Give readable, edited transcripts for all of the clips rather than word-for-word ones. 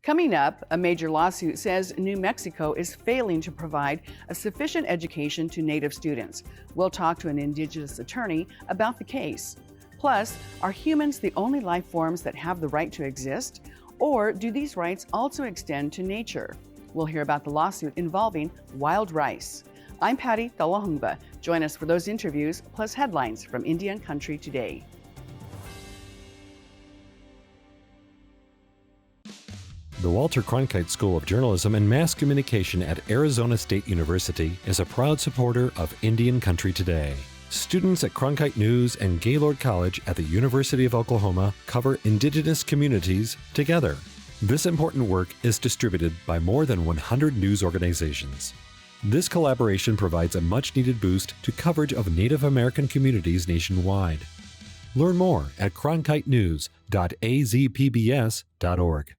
Coming up, a major lawsuit says New Mexico is failing to provide a sufficient education to Native students. We'll talk to an Indigenous attorney about the case. Plus, are humans the only life forms that have the right to exist? Or do these rights also extend to nature? We'll hear about the lawsuit involving wild rice. I'm Patty Talahunga. Join us for those interviews, plus headlines from Indian Country Today. The Walter Cronkite School of Journalism and Mass Communication at Arizona State University is a proud supporter of Indian Country Today. Students at Cronkite News and Gaylord College at the University of Oklahoma cover Indigenous communities together. This important work is distributed by more than 100 news organizations. This collaboration provides a much-needed boost to coverage of Native American communities nationwide. Learn more at cronkitenews.azpbs.org.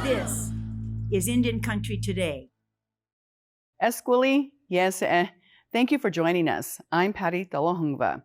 This is Indian Country Today. Esquili, yes, thank you for joining us. I'm Patty Talahunga.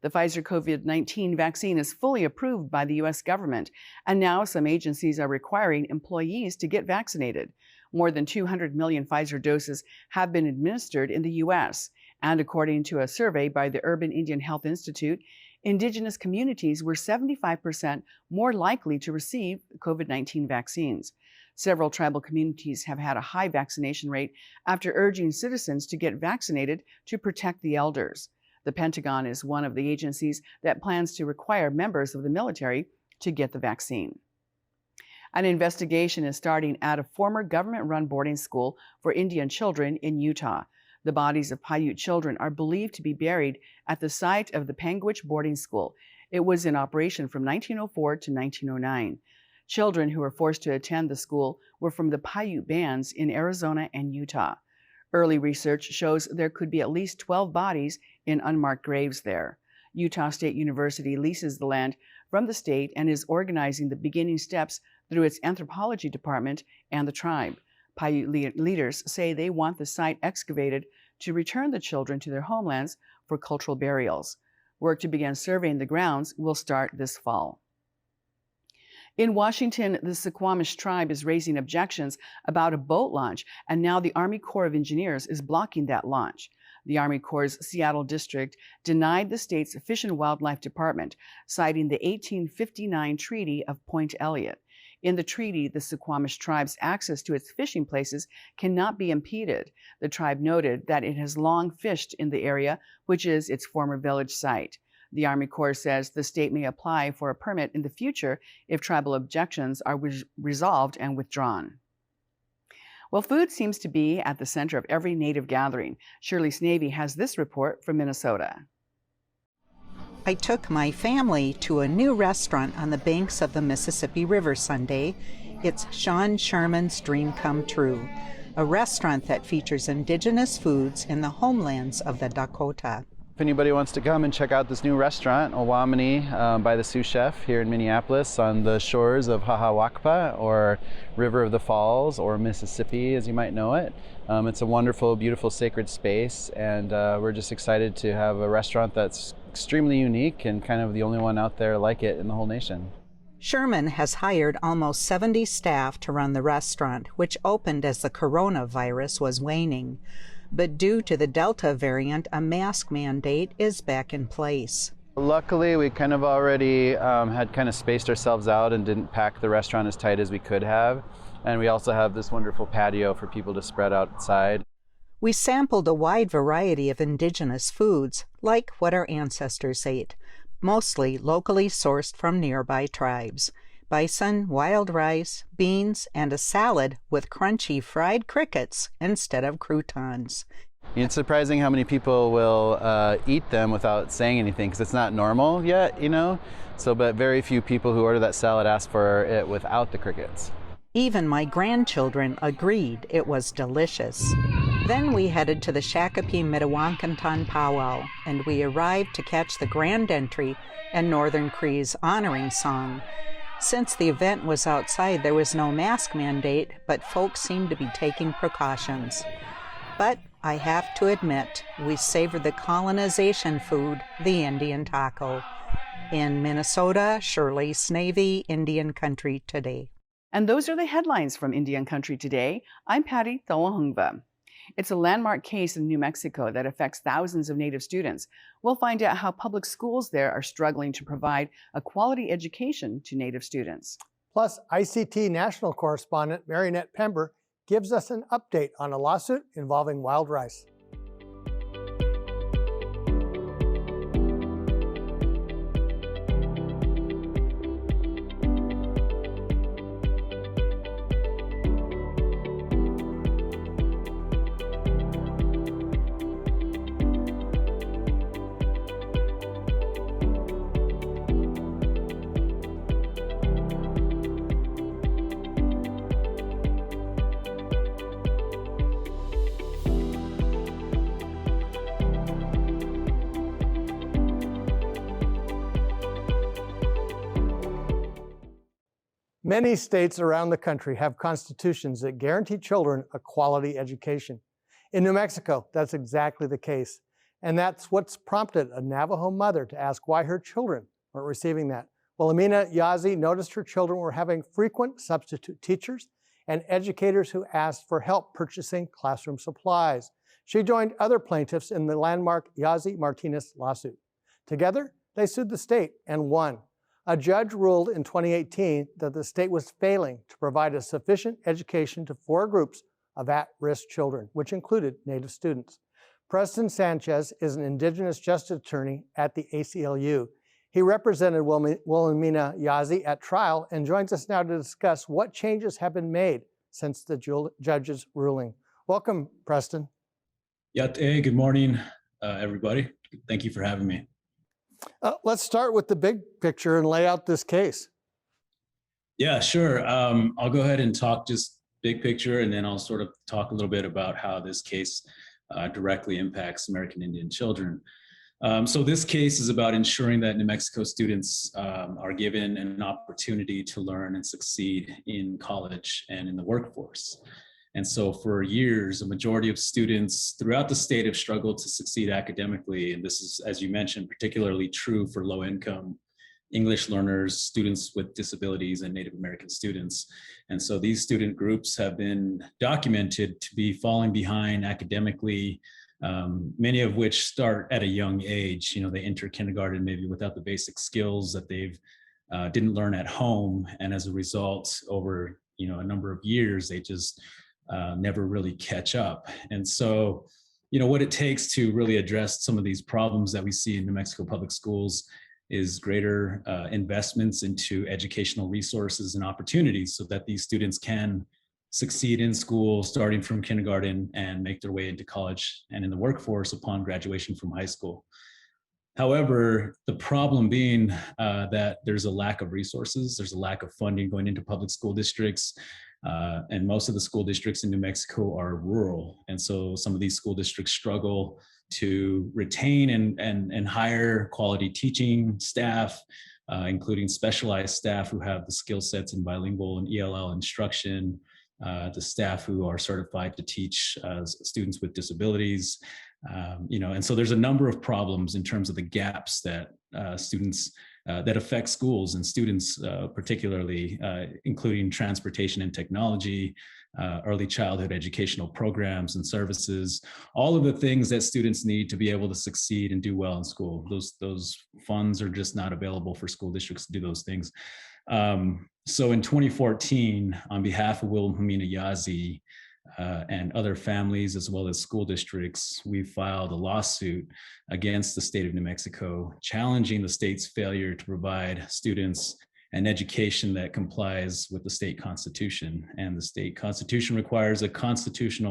The Pfizer COVID-19 vaccine is fully approved by the U.S. government, and now some agencies are requiring employees to get vaccinated. More than 200 million Pfizer doses have been administered in the U.S., and according to a survey by the Urban Indian Health Institute, Indigenous communities were 75% more likely to receive COVID-19 vaccines. Several tribal communities have had a high vaccination rate after urging citizens to get vaccinated to protect the elders. The Pentagon is one of the agencies that plans to require members of the military to get the vaccine. An investigation is starting at a former government-run boarding school for Indian children in Utah. The bodies of Paiute children are believed to be buried at the site of the Panguitch boarding school. It was in operation from 1904 to 1909. Children who were forced to attend the school were from the Paiute bands in Arizona and Utah. Early research shows there could be at least 12 bodies in unmarked graves there. Utah State University leases the land from the state and is organizing the beginning steps through its anthropology department and the tribe. Paiute leaders say they want the site excavated to return the children to their homelands for cultural burials. Work to begin surveying the grounds will start this fall. In Washington, the Suquamish tribe is raising objections about a boat launch, and now the Army Corps of Engineers is blocking that launch. The Army Corps' Seattle district denied the state's Fish and Wildlife Department, citing the 1859 Treaty of Point Elliott. In the treaty, the Suquamish tribe's access to its fishing places cannot be impeded. The tribe noted that it has long fished in the area, which is its former village site. The Army Corps says the state may apply for a permit in the future if tribal objections are resolved and withdrawn. Well, food seems to be at the center of every Native gathering. Shirley Snavy has this report from Minnesota. I took my family to a new restaurant on the banks of the Mississippi River Sunday. It's Sean Sherman's Dream Come True, a restaurant that features indigenous foods in the homelands of the Dakota. If anybody wants to come and check out this new restaurant, Owamini by the Sioux Chef here in Minneapolis on the shores of Hahawakpa, or River of the Falls, or Mississippi as you might know it. It's a wonderful, beautiful, sacred space, and we're just excited to have a restaurant that's extremely unique and kind of the only one out there like it in the whole nation. Sherman has hired almost 70 staff to run the restaurant, which opened as the coronavirus was waning. But due to the Delta variant, a mask mandate is back in place. Luckily, we kind of already had kind of spaced ourselves out and didn't pack the restaurant as tight as we could have. And we also have this wonderful patio for people to spread outside. We sampled a wide variety of indigenous foods, like what our ancestors ate, mostly locally sourced from nearby tribes. Bison, wild rice, beans, and a salad with crunchy fried crickets instead of croutons. It's surprising how many people will eat them without saying anything, because it's not normal yet, you know? But very few people who order that salad ask for it without the crickets. Even my grandchildren agreed it was delicious. Then we headed to the Shakopee Mdewakanton powwow, and we arrived to catch the grand entry and Northern Cree's honoring song. Since the event was outside, there was no mask mandate, but folks seemed to be taking precautions. But I have to admit, we savored the colonization food, the Indian taco. In Minnesota, Shirley Snavy, Indian Country Today. And those are the headlines from Indian Country Today. I'm Patty Thalahungva. It's a landmark case in New Mexico that affects thousands of Native students. We'll find out how public schools there are struggling to provide a quality education to Native students. Plus, ICT national correspondent Marinette Pember gives us an update on a lawsuit involving wild rice. Many states around the country have constitutions that guarantee children a quality education. In New Mexico, that's exactly the case. And that's what's prompted a Navajo mother to ask why her children weren't receiving that. Well, Amina Yazi noticed her children were having frequent substitute teachers and educators who asked for help purchasing classroom supplies. She joined other plaintiffs in the landmark Yazi Martinez lawsuit. Together, they sued the state and won. A judge ruled in 2018 that the state was failing to provide a sufficient education to 4 groups of at-risk children, which included Native students. Preston Sanchez is an Indigenous justice attorney at the ACLU. He represented Wilhelmina Yazi at trial and joins us now to discuss what changes have been made since the judge's ruling. Welcome, Preston. Hey, good morning, everybody. Thank you for having me. Let's start with the big picture and lay out this case. Yeah, sure. I'll go ahead and talk just big picture, and then I'll sort of talk a little bit about how this case directly impacts American Indian children. So this case is about ensuring that New Mexico students are given an opportunity to learn and succeed in college and in the workforce. And so for years, a majority of students throughout the state have struggled to succeed academically. And this is, as you mentioned, particularly true for low-income English learners, students with disabilities, and Native American students. And so these student groups have been documented to be falling behind academically, many of which start at a young age. You know, they enter kindergarten maybe without the basic skills that they've didn't learn at home. And as a result, over a number of years, they just never really catch up. And so, what it takes to really address some of these problems that we see in New Mexico public schools is greater investments into educational resources and opportunities so that these students can succeed in school starting from kindergarten and make their way into college and in the workforce upon graduation from high school. However, the problem being that there's a lack of resources, there's a lack of funding going into public school districts, and most of the school districts in New Mexico are rural. And so some of these school districts struggle to retain and hire quality teaching staff, including specialized staff who have the skill sets in bilingual and ELL instruction, the staff who are certified to teach students with disabilities, and so there's a number of problems in terms of the gaps that students that affect schools and students particularly, including transportation and technology, early childhood educational programs and services, all of the things that students need to be able to succeed and do well in school. Those funds are just not available for school districts to do those things. So in 2014, on behalf of Wilhelmina Yazi and other families, as well as school districts, we filed a lawsuit against the state of New Mexico, challenging the state's failure to provide students an education that complies with the state constitution. And the state constitution requires the constitution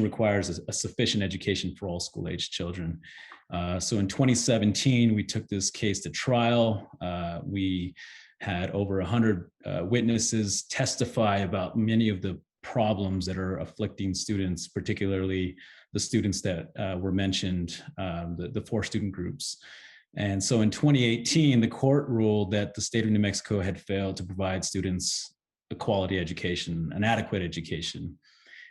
requires a sufficient education for all school-age children. So in 2017, we took this case to trial. We had over 100 witnesses testify about many of the problems that are afflicting students, particularly the students that were mentioned, the 4 student groups. And so in 2018, the court ruled that the state of New Mexico had failed to provide students a quality education, an adequate education.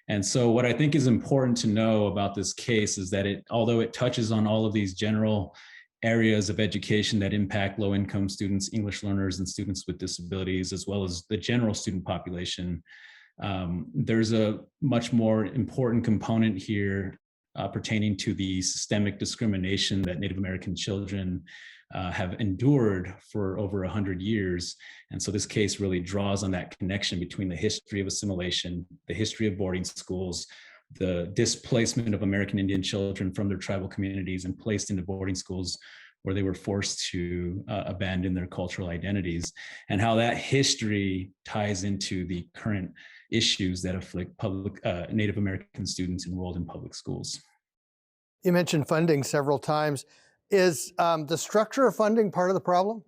And so what I think is important to know about this case is that although it touches on all of these general areas of education that impact low-income students, English learners, and students with disabilities, as well as the general student population, there's a much more important component here pertaining to the systemic discrimination that Native American children have endured for over 100 years. And so this case really draws on that connection between the history of assimilation, the history of boarding schools, the displacement of American Indian children from their tribal communities and placed into boarding schools where they were forced to abandon their cultural identities, and how that history ties into the current issues that afflict Native American students enrolled in public schools. You mentioned funding several times. Is the structure of funding part of the problem?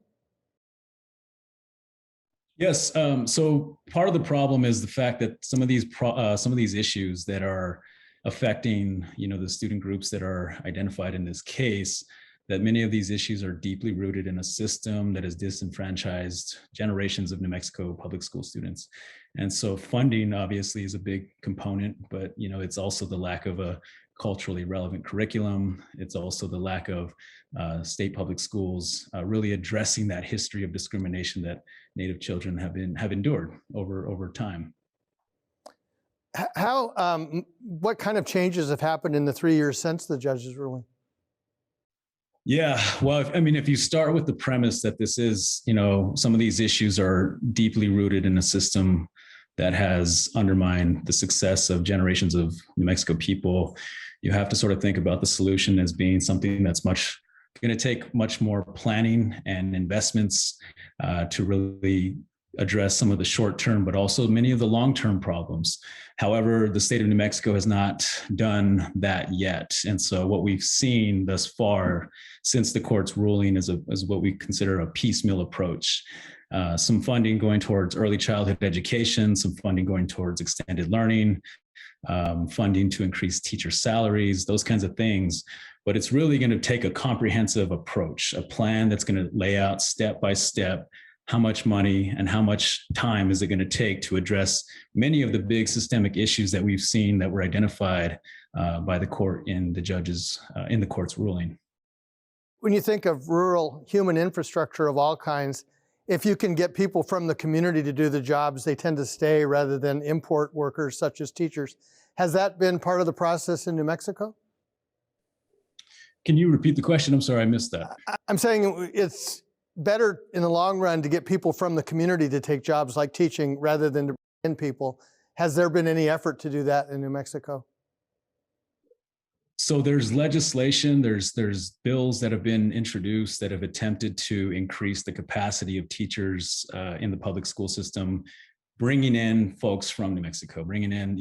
Yes. So part of the problem is the fact that some of these issues that are affecting, the student groups that are identified in this case, that many of these issues are deeply rooted in a system that has disenfranchised generations of New Mexico public school students. And so funding obviously is a big component, but it's also the lack of a culturally relevant curriculum. It's also the lack of state public schools really addressing that history of discrimination that Native children have endured over time. What kind of changes have happened in the 3 years since the judge's ruling? Yeah, well, if you start with the premise that this is, some of these issues are deeply rooted in a system that has undermined the success of generations of New Mexico people, you have to sort of think about the solution as being something that's going to take much more planning and investments to really address some of the short-term, but also many of the long-term problems. However, the state of New Mexico has not done that yet. And so what we've seen thus far since the court's ruling is what we consider a piecemeal approach. Some funding going towards early childhood education, some funding going towards extended learning, funding to increase teacher salaries, those kinds of things. But it's really going to take a comprehensive approach, a plan that's going to lay out step by step how much money and how much time is it going to take to address many of the big systemic issues that we've seen that were identified by the court in the court's ruling. When you think of rural human infrastructure of all kinds, if you can get people from the community to do the jobs, they tend to stay rather than import workers such as teachers. Has that been part of the process in New Mexico? Can you repeat the question? I'm sorry, I missed that. I'm saying it's better in the long run to get people from the community to take jobs like teaching rather than to bring in people. Has there been any effort to do that in New Mexico? So there's legislation, there's bills that have been introduced that have attempted to increase the capacity of teachers in the public school system, bringing in folks from New Mexico, bringing in,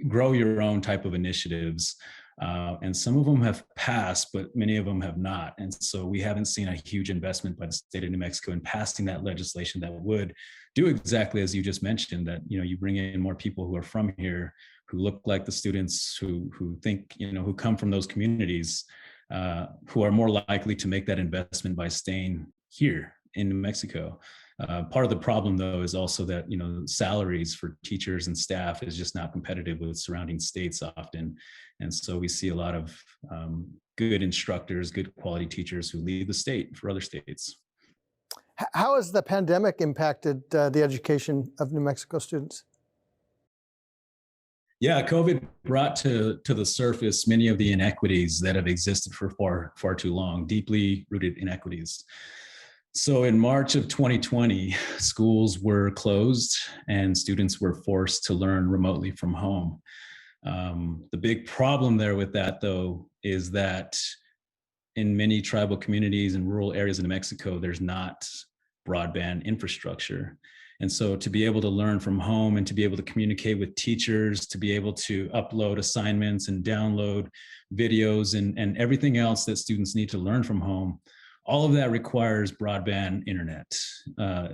grow your own type of initiatives. And some of them have passed, but many of them have not. And so we haven't seen a huge investment by the state of New Mexico in passing that legislation that would do exactly as you just mentioned, that, you bring in more people who are from here, who look like the students who think, who come from those communities, who are more likely to make that investment by staying here in New Mexico. Part of the problem, though, is also that, salaries for teachers and staff is just not competitive with surrounding states often. And so we see a lot of good instructors, good quality teachers who leave the state for other states. How has the pandemic impacted the education of New Mexico students? Yeah, COVID brought to the surface many of the inequities that have existed for far too long, deeply rooted inequities. So in March of 2020, schools were closed and students were forced to learn remotely from home. The big problem there with that, though, is that in many tribal communities and rural areas in New Mexico, there's not broadband infrastructure. And so to be able to learn from home and to be able to communicate with teachers, to be able to upload assignments and download videos and everything else that students need to learn from home, all of that requires broadband internet,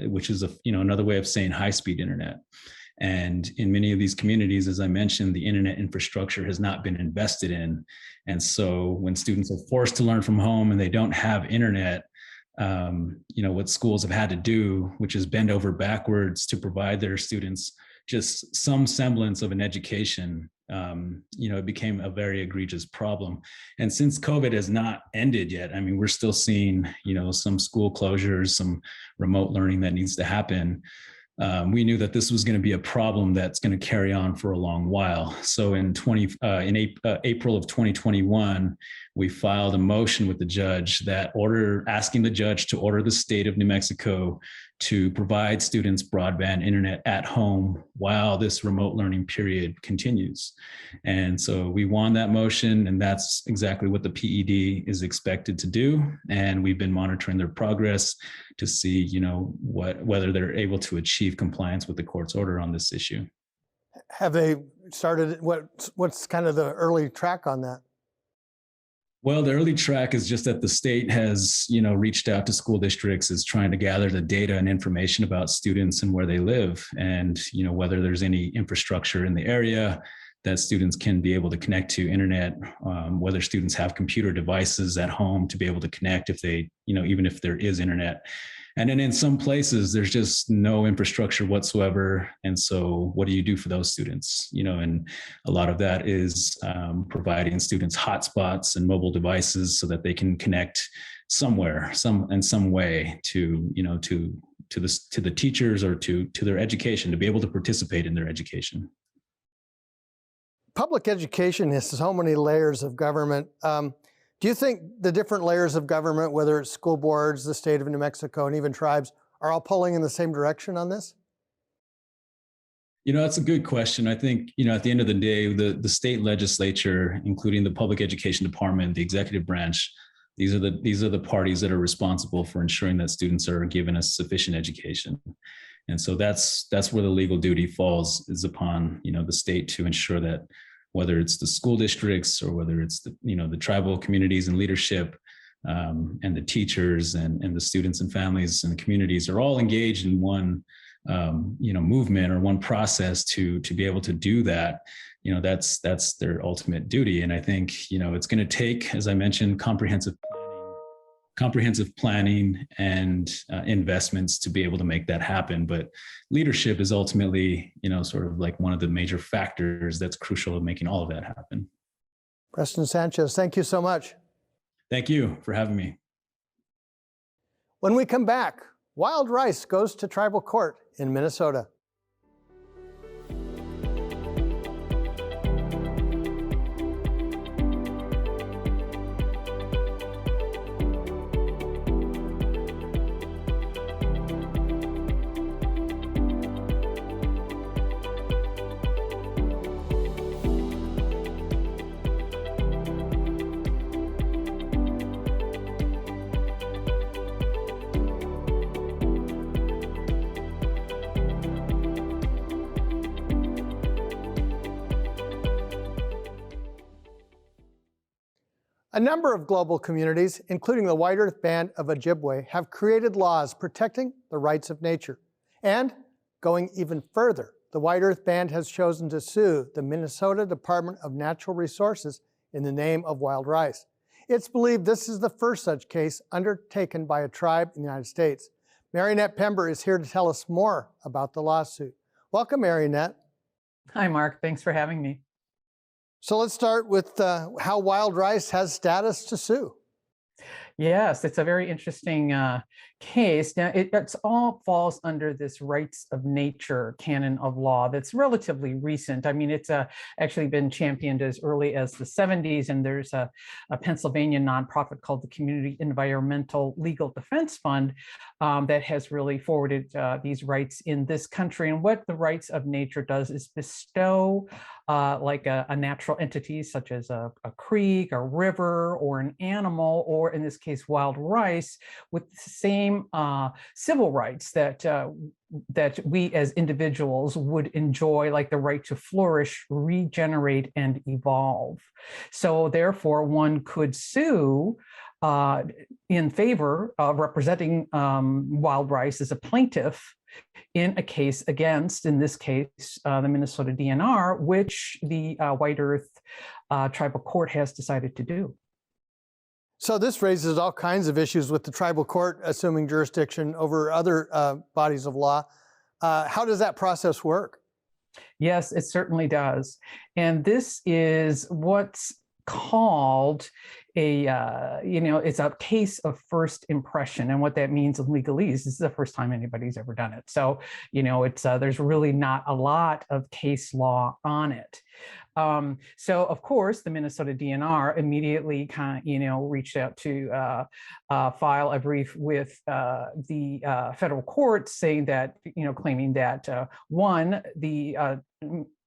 which is another way of saying high-speed internet. And in many of these communities, as I mentioned, the internet infrastructure has not been invested in. And so when students are forced to learn from home and they don't have internet, what schools have had to do, which is bend over backwards to provide their students just some semblance of an education, it became a very egregious problem. And since COVID has not ended yet, I mean, we're still seeing, some school closures, some remote learning that needs to happen. We knew that this was going to be a problem that's going to carry on for a long while. So in April of 2021, we filed a motion with the judge asking the judge to order the state of New Mexico to provide students broadband internet at home while this remote learning period continues. And so we won that motion, and that's exactly what the PED is expected to do. And we've been monitoring their progress to see, whether they're able to achieve compliance with the court's order on this issue. Have they started, what's kind of the early track on that? Well, the early track is just that the state has, reached out to school districts, is trying to gather the data and information about students and where they live, and, whether there's any infrastructure in the area that students can be able to connect to internet, whether students have computer devices at home to be able to connect if they, even if there is internet. And then in some places, there's just no infrastructure whatsoever. And so what do you do for those students? And a lot of that is providing students hotspots and mobile devices so that they can connect somewhere, in some way to the teachers or to their education, to be able to participate in their education. Public education has so many layers of government. Do you think the different layers of government, whether it's school boards, the state of New Mexico, and even tribes, are all pulling in the same direction on this? That's a good question. I think, at the end of the day, the state legislature, including the public education department, the executive branch, these are the parties that are responsible for ensuring that students are given a sufficient education. And so that's where the legal duty falls, is upon, the state to ensure that, whether it's the school districts or whether it's the tribal communities and leadership, and the teachers and the students and families and the communities are all engaged in one movement or one process to be able to do that. That's their ultimate duty. And I think it's going to take, as I mentioned, comprehensive planning and investments to be able to make that happen. But leadership is ultimately, sort of like one of the major factors that's crucial in making all of that happen. Preston Sanchez, thank you so much. Thank you for having me. When we come back, wild rice goes to tribal court in Minnesota. A number of global communities, including the White Earth Band of Ojibwe, have created laws protecting the rights of nature. And going even further, the White Earth Band has chosen to sue the Minnesota Department of Natural Resources in the name of wild rice. It's believed this is the first such case undertaken by a tribe in the United States. Marionette Pember is here to tell us more about the lawsuit. Welcome, Marionette. Hi, Mark. Thanks for having me. So let's start with how wild rice has status to sue. Yes, it's a very interesting case. Now, it all falls under this rights of nature canon of law that's relatively recent. I mean, it's actually been championed as early as the 70s, and there's a Pennsylvania nonprofit called the Community Environmental Legal Defense Fund that has really forwarded these rights in this country. And what the rights of nature does is bestow like a natural entity such as a creek, a river, or an animal, or in this case, wild rice, with the same civil rights that we as individuals would enjoy, like the right to flourish, regenerate, and evolve. So therefore, one could sue in favor of representing wild rice as a plaintiff in a case against, in this case, the Minnesota DNR, which the White Earth Tribal Court has decided to do. So this raises all kinds of issues with the tribal court assuming jurisdiction over other bodies of law. How does that process work? Yes, it certainly does. And this is what's called it's a case of first impression. And what that means in legalese, this is the first time anybody's ever done it. So, there's really not a lot of case law on it. So of course, the Minnesota DNR immediately reached out to file a brief with the federal court saying that, claiming that one, the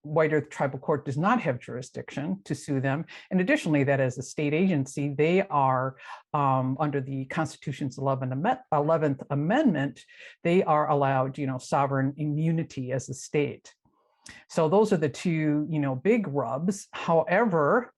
White Earth Tribal Court does not have jurisdiction to sue them. And additionally, that as a state agency, they are under the Constitution's 11th Amendment, they are allowed, sovereign immunity as a state. So those are the two, big rubs. However,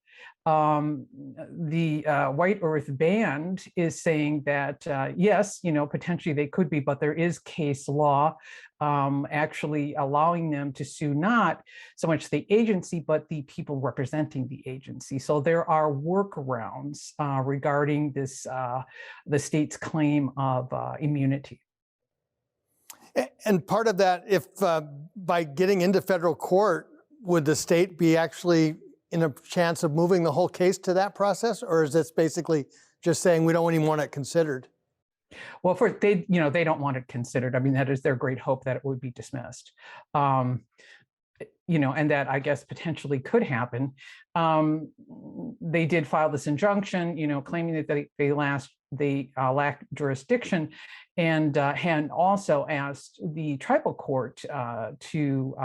the White Earth Band is saying that, yes, potentially they could be, but there is case law actually allowing them to sue not so much the agency, but the people representing the agency. So there are workarounds regarding this, the state's claim of immunity. And part of that, if by getting into federal court, would the state be actually in a chance of moving the whole case to that process? Or is this basically just saying we don't even want it considered? Well, they don't want it considered. I mean, that is their great hope that it would be dismissed. And that I guess potentially could happen. They did file this injunction, claiming that they lack jurisdiction, and had also asked the tribal court to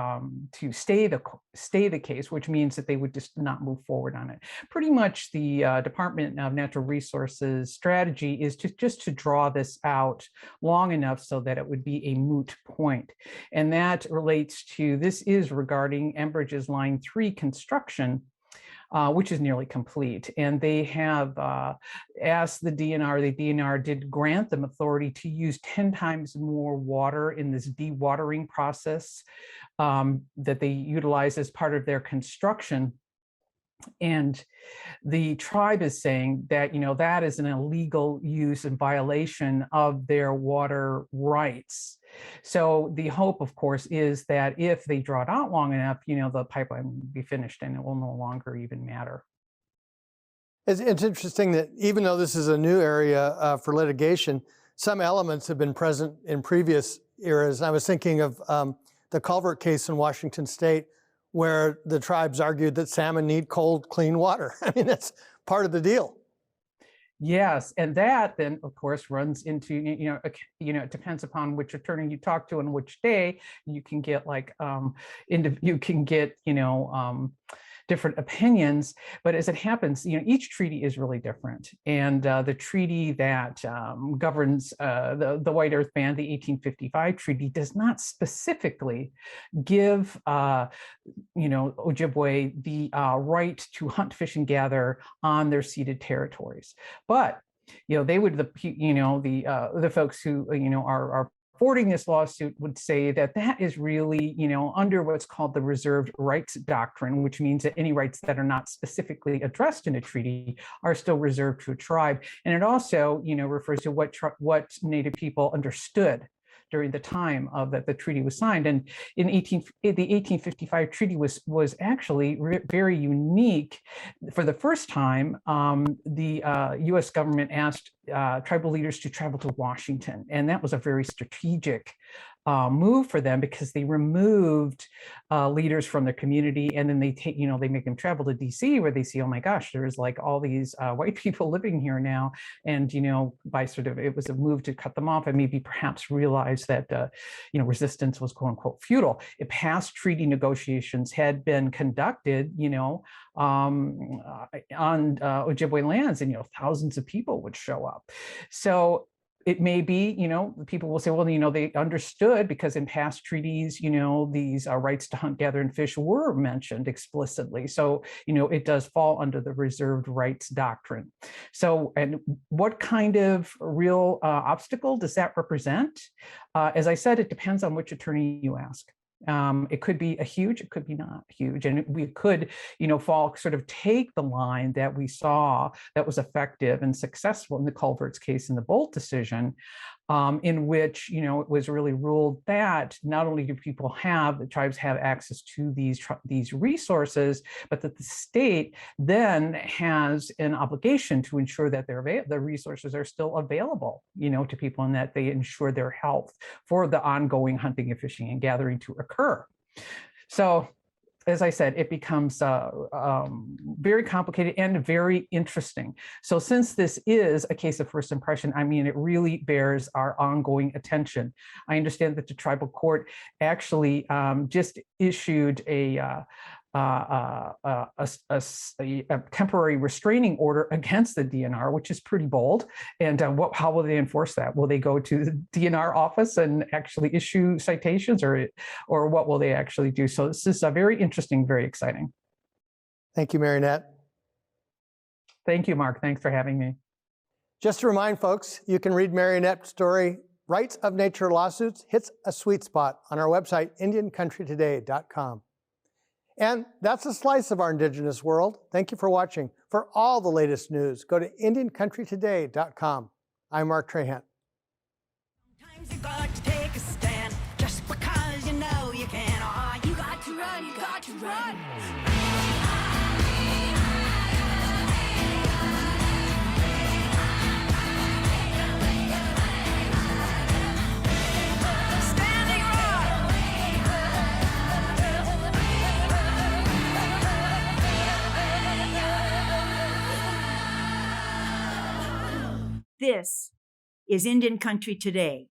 stay the case, which means that they would just not move forward on it. Pretty much, the Department of Natural Resources strategy is just to draw this out long enough so that it would be a moot point, and that relates to this is regarding Enbridge's Line 3 construction. Which is nearly complete. And they have asked the DNR did grant them authority to use 10 times more water in this dewatering process that they utilize as part of their construction. And the tribe is saying that, that is an illegal use and violation of their water rights. So the hope, of course, is that if they draw it out long enough, the pipeline will be finished and it will no longer even matter. It's interesting that even though this is a new area for litigation, some elements have been present in previous eras. I was thinking of the Culvert case in Washington State, where the tribes argued that salmon need cold, clean water. I mean, that's part of the deal. Yes, and that then, of course, runs into, it depends upon which attorney you talk to and which day. You can get different opinions, but as it happens, each treaty is really different. And the treaty that governs the White Earth Band, the 1855 treaty, does not specifically give Ojibwe the right to hunt, fish, and gather on their ceded territories. But they would the folks who are supporting this lawsuit would say that that is really, under what's called the reserved rights doctrine, which means that any rights that are not specifically addressed in a treaty are still reserved to a tribe. And it also, refers to what Native people understood during the time of that the treaty was signed. And in the 1855 treaty was actually very unique. For the first time, the US government asked tribal leaders to travel to Washington. And that was a very strategic move for them, because they removed leaders from their community, and then they make them travel to DC, where they see, oh my gosh, there's like all these white people living here now, and by it was a move to cut them off, and maybe perhaps realize that resistance was quote unquote futile. Past treaty negotiations had been conducted, on Ojibwe lands, and thousands of people would show up. So It may be, people will say, well, they understood because in past treaties, these rights to hunt, gather, and fish were mentioned explicitly. So, it does fall under the reserved rights doctrine. So, and what kind of real obstacle does that represent? As I said, it depends on which attorney you ask. It could be a huge, it could be not huge. And we could, sort of take the line that we saw that was effective and successful in the Culverts case in the Bolt decision, in which, it was really ruled that not only do the tribes have access to these resources, but that the state then has an obligation to ensure that the resources are still available, to people, and that they ensure their health for the ongoing hunting and fishing and gathering to occur. So, as I said, it becomes very complicated and very interesting. So since this is a case of first impression, it really bears our ongoing attention. I understand that the tribal court actually just issued a temporary restraining order against the DNR, which is pretty bold. And how will they enforce that? Will they go to the DNR office and actually issue citations, or what will they actually do? So this is very interesting, very exciting. Thank you, Marinette. Thank you, Mark. Thanks for having me. Just to remind folks, you can read Marinette's story, Rights of Nature Lawsuits Hits a Sweet Spot, on our website, IndianCountryToday.com. And that's a slice of our Indigenous world. Thank you for watching. For all the latest news, go to IndianCountryToday.com. I'm Mark Trahant. Sometimes you got to take a stand just because you know you can. Oh, you got to run, you got to run. Standing This is Indian Country Today.